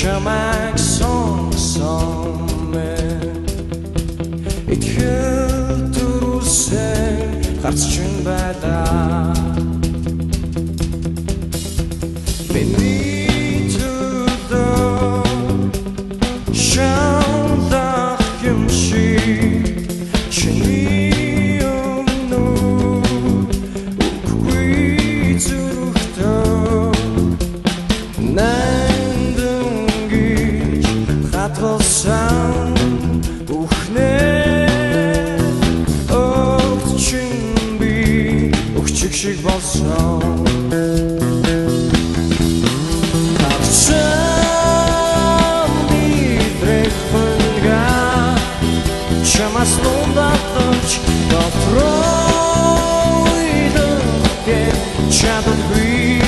Чамайг сонсомээ итгэл төрүүлсэн харц чин байлаа миний төлөө шандах юм шиг чиний өмнө үгүй зүрхтөө Хатвалсан ухнээ өгчин би өгчиг шиг болсон Хатсан бидрэх хөнга чамаас лундатч дотройдоке чадаггүй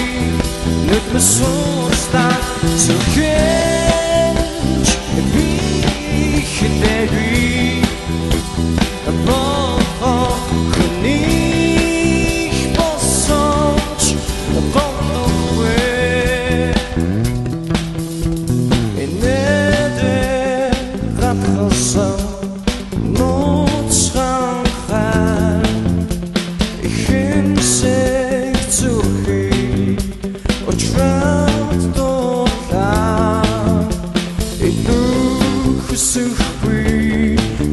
нүдмэсурстаа зүрхээ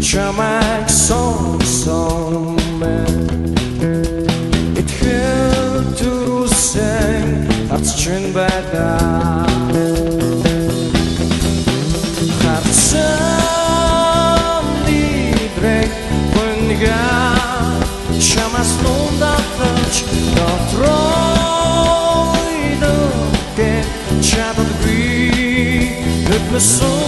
Чамайг сонсомээ итгэл төрүүлсэн харц чин байлаа Харцсан бидрэх хөнга чамаас лундатч дотройдоке чадаггүй нүдмэсүр